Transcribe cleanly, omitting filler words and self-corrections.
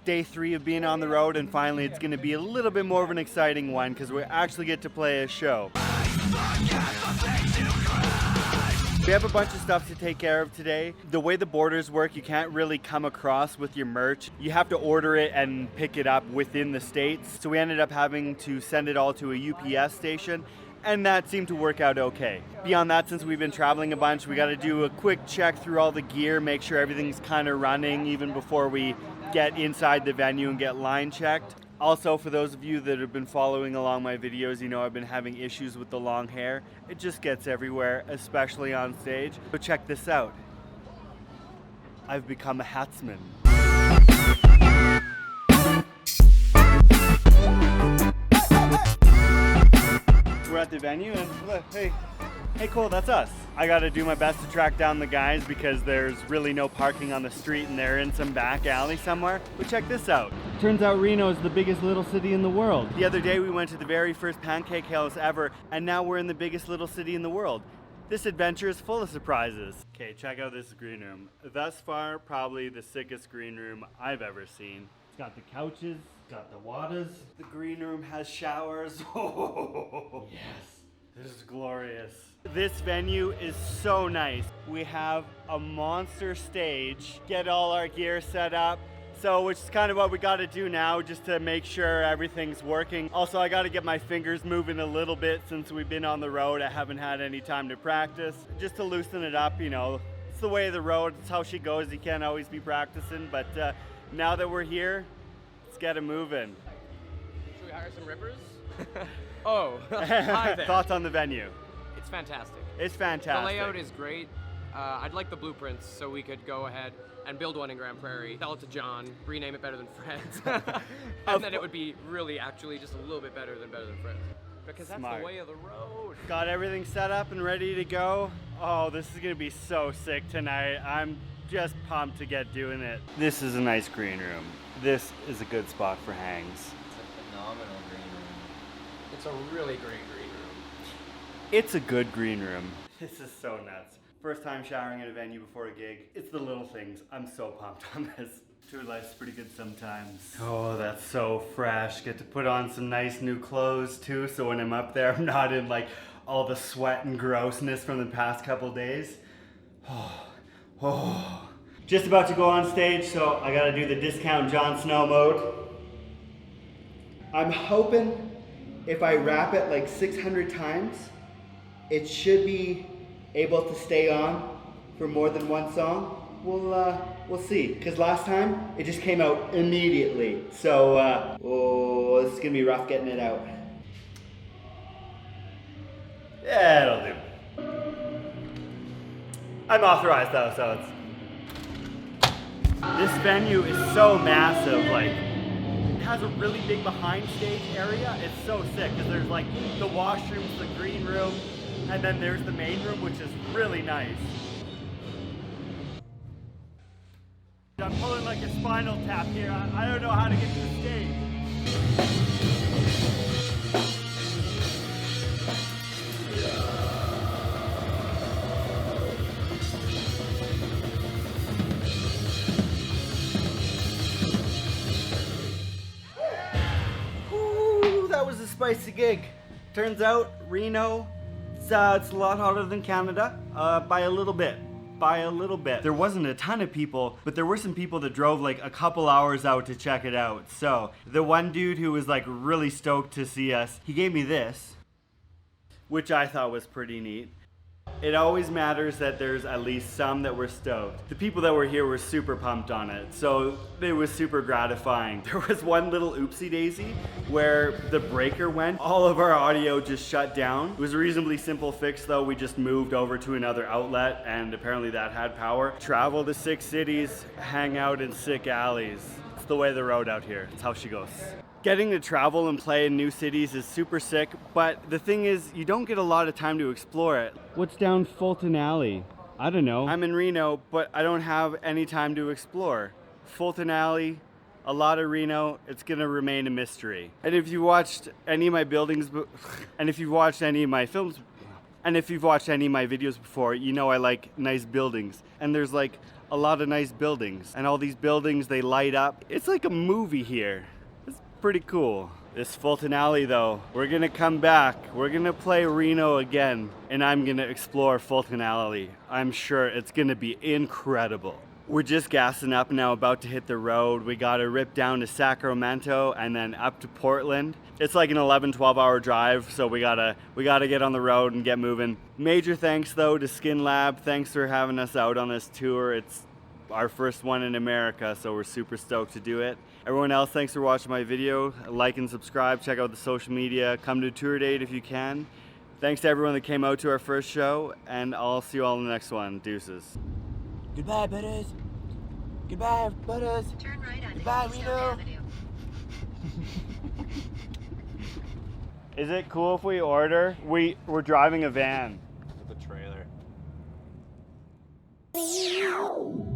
Day 3 of being on the road, and finally it's going to be a little bit more of an exciting one because we actually get to play a show. We have a bunch of stuff to take care of today. The way the borders work, you can't really come across with your merch. You have to order it and pick it up within the States. So we ended up having to send it all to a UPS station, and that seemed to work out okay. Beyond that, since we've been traveling a bunch, we got to do a quick check through all the gear, make sure everything's kind of running even before we get inside the venue and get line checked. Also, for those of you that have been following along my videos, you know I've been having issues with the long hair. It just gets everywhere, especially on stage. But check this out. I've become a hatsman. We're at the venue and look, hey Cole, that's us. I gotta do my best to track down the guys because there's really no parking on the street and they're in some back alley somewhere. But check this out. Turns out Reno is the biggest little city in the world. The other day we went to the very first pancake house ever, and now we're in the biggest little city in the world. This adventure is full of surprises. Okay, check out this green room. Thus far, probably the sickest green room I've ever seen. It's got the couches, got the waters. The green room has showers. Oh, yes. This is glorious. This venue is so nice. We have a monster stage, get all our gear set up. So, which is kind of what we got to do now just to make sure everything's working. Also, I got to get my fingers moving a little bit since we've been on the road. I haven't had any time to practice. Just to loosen it up, you know. It's the way of the road. It's how she goes. You can't always be practicing. But now that we're here, let's get it moving. Should we hire some rippers? Oh, hi there. Thoughts on the venue? It's fantastic. It's fantastic. The layout is great. I'd like the blueprints so we could go ahead and build one in Grand Prairie, sell it to John, rename it Better Than Friends, and then it would be really actually just a little bit better than Friends. Because that's Smart. The way of the road. Got everything set up and ready to go. Oh, this is gonna be so sick tonight. I'm just pumped to get doing it. This is a nice green room. This is a good spot for hangs. It's a phenomenal green room. It's a really great green room. It's a good green room. This is so nuts. First time showering at a venue before a gig. It's the little things. I'm so pumped on this. Tour life's pretty good sometimes. Oh, that's so fresh. Get to put on some nice new clothes too, so when I'm up there, I'm not in like all the sweat and grossness from the past couple days. Oh. Just about to go on stage, so I gotta do the discount Jon Snow mode. I'm hoping if I rap it like 600 times, it should be able to stay on for more than one song. We'll see. Because last time it just came out immediately. So this is gonna be rough getting it out. Yeah, it'll do. I'm authorized though, so it's. This venue is so massive. Like, it has a really big behind stage area. It's so sick because there's like the washrooms, the green room. And then there's the main room, which is really nice. I'm pulling like a spinal tap here. I don't know how to get to the stage. Ooh, that was a spicy gig. Turns out, Reno, it's a lot hotter than Canada, by a little bit. There wasn't a ton of people, but there were some people that drove like a couple hours out to check it out. So the one dude who was like really stoked to see us, he gave me this, which I thought was pretty neat. It always matters that there's at least some that were stoked. The people that were here were super pumped on it, so it was super gratifying. There was one little oopsie daisy where the breaker went. All of our audio just shut down. It was a reasonably simple fix though. We just moved over to another outlet and apparently that had power. Travel to 6 cities, hang out in sick alleys. It's the way of the road out here. It's how she goes. Getting to travel and play in new cities is super sick, but the thing is, you don't get a lot of time to explore it. What's down Fulton Alley? I don't know. I'm in Reno, but I don't have any time to explore. Fulton Alley, a lot of Reno, it's gonna remain a mystery. And if you watched any of my and if you've watched any of my films, and if you've watched any of my videos before, you know I like nice buildings. And there's like a lot of nice buildings. And all these buildings, they light up. It's like a movie here. It's pretty cool. This Fulton Alley though, we're gonna come back. We're gonna play Reno again, and I'm gonna explore Fulton Alley. I'm sure it's gonna be incredible. We're just gassing up now, about to hit the road. We gotta rip down to Sacramento and then up to Portland. It's like an 11-12 hour drive, so we gotta get on the road and get moving. Major thanks though to Skinlab. Thanks for having us out on this tour. It's our first one in America, so we're super stoked to do it. Everyone else, thanks for watching my video. Like and subscribe, check out the social media, come to a tour date if you can. Thanks to everyone that came out to our first show, and I'll see you all in the next one. Deuces. Goodbye, butters. Goodbye, butters. Turn right on Goodbye, East Reno. Avenue. Is it cool if we order? We're driving a van. With a trailer. Yo.